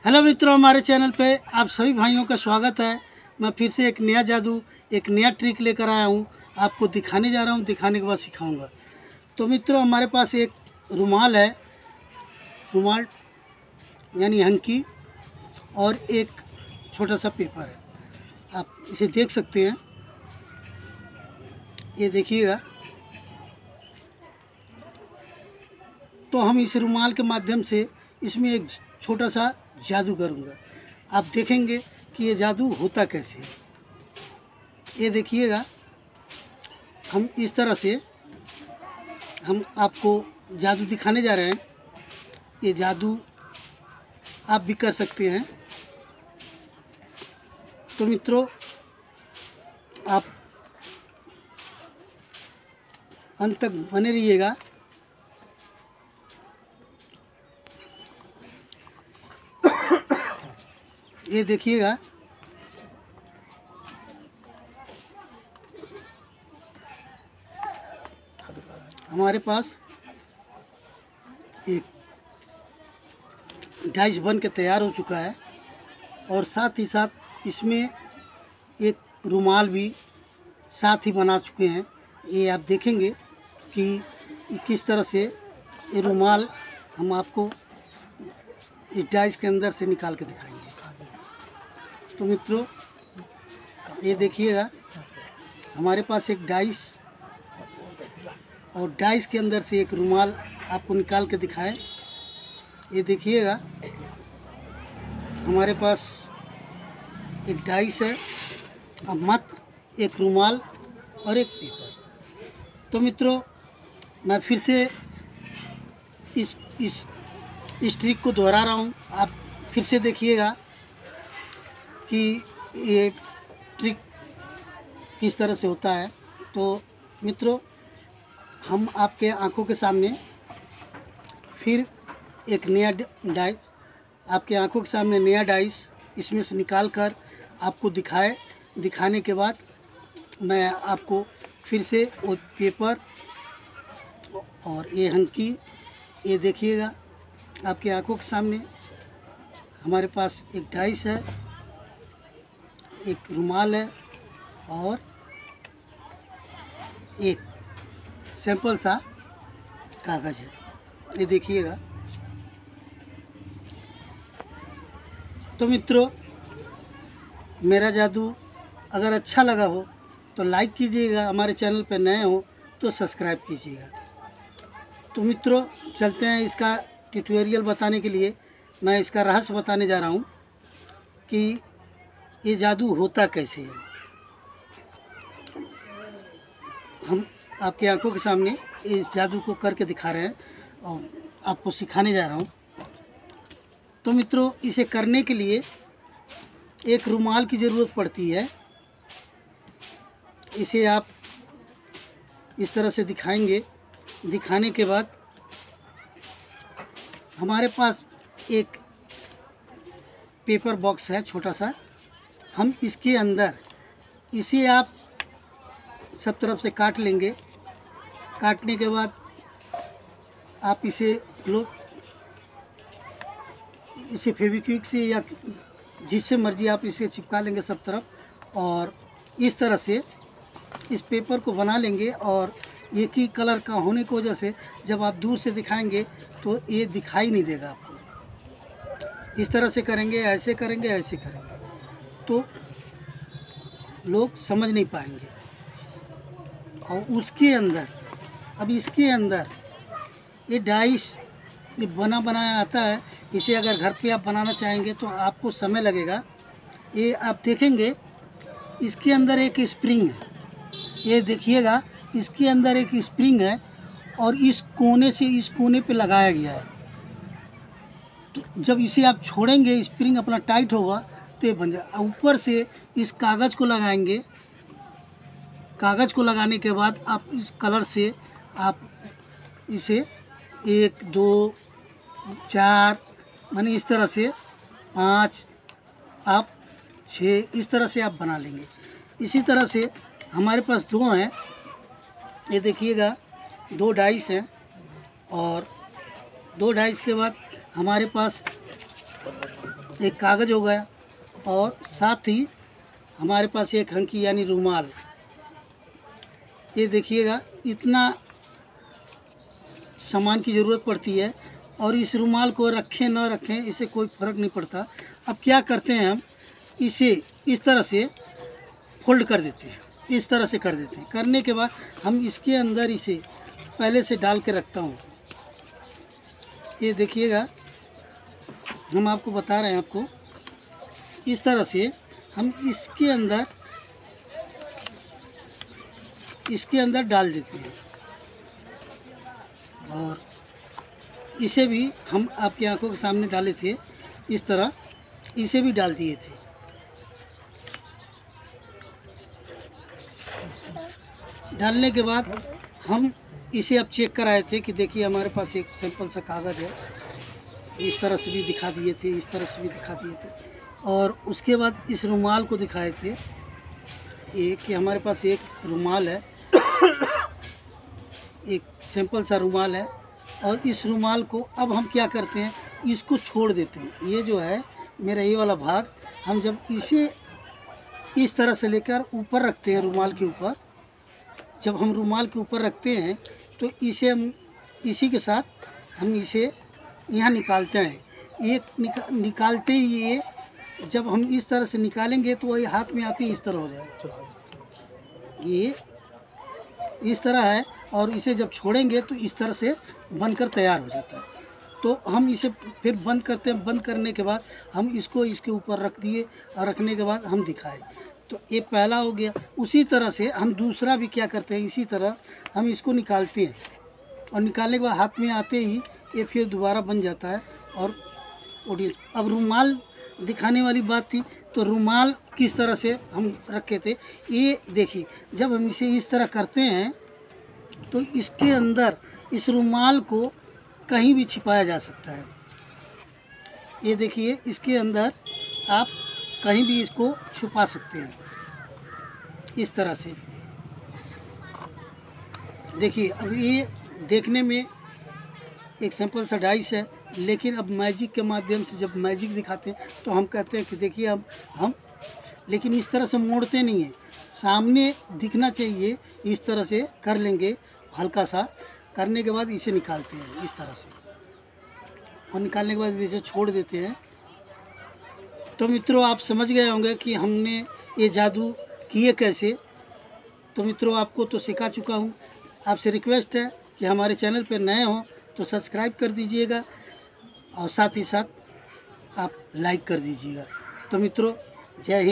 Hello मित्रों, हमारे channel पे आप सभी भाइयों का स्वागत है। मैं फिर से एक नया जादू, एक नया ट्रिक लेकर आया हूँ। आपको दिखाने जा रहा हूँ, दिखाने के बाद सिखाऊंगा। तो मित्रों, हमारे पास एक रुमाल है, रुमाल यानी हंकी, और एक छोटा सा पेपर है। आप इसे देख सकते हैं, ये देखिएगा। तो हम इस रुमाल के माध्यम से इसमें एक छोटा सा जादू करूँगा। आप देखेंगे कि ये जादू होता कैसे है। ये देखिएगा, हम इस तरह से हम आपको जादू दिखाने जा रहे हैं। ये जादू आप भी कर सकते हैं। तो मित्रों, आप अंत तक बने रहिएगा। ये देखिएगा, हमारे पास एक डाइस बन के तैयार हो चुका है, और साथ ही साथ इसमें एक रुमाल भी साथ ही बना चुके हैं। ये आप देखेंगे कि किस तरह से ये रुमाल हम आपको इस डाइस के अंदर से निकाल के दिखाएंगे। तो मित्रों, ये देखिएगा, हमारे पास एक डाइस, और डाइस के अंदर से एक रुमाल आपको निकाल के दिखाए। ये देखिएगा, हमारे पास एक डाइस है, अब मात्र एक रुमाल और एक पेपर। तो मित्रों, मैं फिर से इस ट्रिक को दोहरा रहा हूँ। आप फिर से देखिएगा कि ये ट्रिक किस तरह से होता है। तो मित्रों, हम आपके आंखों के सामने फिर एक नया डाइस, आपके आंखों के सामने नया डाइस इसमें से निकाल कर आपको दिखाने के बाद मैं आपको फिर से वो पेपर और ये हंकी, ये देखिएगा, आपके आंखों के सामने हमारे पास एक डाइस है, एक रुमाल है, और एक सिंपल सा कागज़ है। ये देखिएगा। तो मित्रों, मेरा जादू अगर अच्छा लगा हो तो लाइक कीजिएगा, हमारे चैनल पर नए हो तो सब्सक्राइब कीजिएगा। तो मित्रों, चलते हैं इसका ट्यूटोरियल बताने के लिए। मैं इसका रहस्य बताने जा रहा हूँ कि ये जादू होता कैसे है। हम आपकी आंखों के सामने इस जादू को करके दिखा रहे हैं और आपको सिखाने जा रहा हूँ। तो मित्रों, इसे करने के लिए एक रुमाल की ज़रूरत पड़ती है। इसे आप इस तरह से दिखाएंगे। दिखाने के बाद हमारे पास एक पेपर बॉक्स है छोटा सा। हम इसके अंदर इसे आप सब तरफ से काट लेंगे। काटने के बाद आप इसे फेविक्विक से या जिससे मर्जी आप इसे चिपका लेंगे सब तरफ, और इस तरह से इस पेपर को बना लेंगे। और एक ही कलर का होने की वजह से जब आप दूर से दिखाएंगे तो ये दिखाई नहीं देगा आपको। इस तरह से करेंगे, ऐसे करेंगे, ऐसे करेंगे, तो लोग समझ नहीं पाएंगे। और उसके अंदर, अब इसके अंदर ये डाइस ये बना बनाया आता है। इसे अगर घर पे आप बनाना चाहेंगे तो आपको समय लगेगा। ये आप देखेंगे, इसके अंदर एक स्प्रिंग है। ये देखिएगा, इसके अंदर एक स्प्रिंग है, और इस कोने से इस कोने पे लगाया गया है। तो जब इसे आप छोड़ेंगे, स्प्रिंग अपना टाइट होगा तो ये बन जाए। ऊपर से इस कागज़ को लगाएंगे। कागज़ को लगाने के बाद आप इस कलर से आप इसे 1 2 4 माने इस तरह से 5 आप 6 इस तरह से आप बना लेंगे। इसी तरह से हमारे पास 2 हैं। ये देखिएगा, 2 डाइस हैं, और 2 डाइस के बाद हमारे पास एक कागज़ हो गया और साथ ही हमारे पास एक हंकी यानी रुमाल। ये देखिएगा इतना सामान की ज़रूरत पड़ती है और इस रुमाल को रखें ना रखें इससे कोई फ़र्क नहीं पड़ता। अब क्या करते हैं, हम इसे इस तरह से फोल्ड कर देते हैं, इस तरह से कर देते हैं। करने के बाद हम इसके अंदर इसे पहले से डाल के रखता हूँ। ये देखिएगा, हम आपको बता रहे हैं, आपको इस तरह से हम इसके अंदर डाल देते हैं और इसे भी हम आपकी आंखों के सामने डाले थे, इस तरह इसे भी डाल दिए थे। डालने के बाद हम इसे अब चेक कराए थे कि देखिए हमारे पास एक सिंपल सा कागज़ है, इस तरह से भी दिखा दिए थे, इस तरफ से भी दिखा दिए थे। और उसके बाद इस रुमाल को दिखाए थे ये कि हमारे पास एक रुमाल है, एक सिंपल सा रुमाल है और इस रुमाल को अब हम क्या करते हैं, इसको छोड़ देते हैं। ये जो है मेरा ये वाला भाग, हम जब इसे इस तरह से लेकर ऊपर रखते हैं रुमाल के ऊपर, जब हम रुमाल के ऊपर रखते हैं तो इसे हम इसी के साथ हम इसे यहाँ निकालते हैं। एक निकालते ही ये जब हम इस तरह से निकालेंगे तो वही हाथ में आते ही इस तरह हो जाएगा। ये इस तरह है और इसे जब छोड़ेंगे तो इस तरह से बनकर तैयार हो जाता है। तो हम इसे फिर बंद करते हैं। बंद करने के बाद हम इसको इसके ऊपर रख दिए और रखने के बाद हम दिखाए, तो ये पहला हो गया। उसी तरह से हम दूसरा भी क्या करते हैं, इसी तरह हम इसको निकालते हैं और निकालने के बाद हाथ में आते ही ये फिर दोबारा बन जाता है और ऑडियंस। अब रुमाल दिखाने वाली बात थी, तो रुमाल किस तरह से हम रखे थे, ये देखिए जब हम इसे इस तरह करते हैं तो इसके अंदर इस रुमाल को कहीं भी छिपाया जा सकता है। ये देखिए इसके अंदर आप कहीं भी इसको छुपा सकते हैं इस तरह से। देखिए अब ये देखने में एक सिंपल सा डाइस है, लेकिन अब मैजिक के माध्यम से जब मैजिक दिखाते हैं तो हम कहते हैं कि देखिए अब हम लेकिन इस तरह से मोड़ते नहीं हैं, सामने दिखना चाहिए। इस तरह से कर लेंगे, हल्का सा करने के बाद इसे निकालते हैं इस तरह से और निकालने के बाद इसे छोड़ देते हैं। तो मित्रों आप समझ गए होंगे कि हमने ये जादू किए कैसे। तो मित्रों आपको तो सिखा चुका हूँ। आपसे रिक्वेस्ट है कि हमारे चैनल पर नए हों तो सब्सक्राइब कर दीजिएगा और साथ ही साथ आप लाइक कर दीजिएगा। तो मित्रों जय हिंद।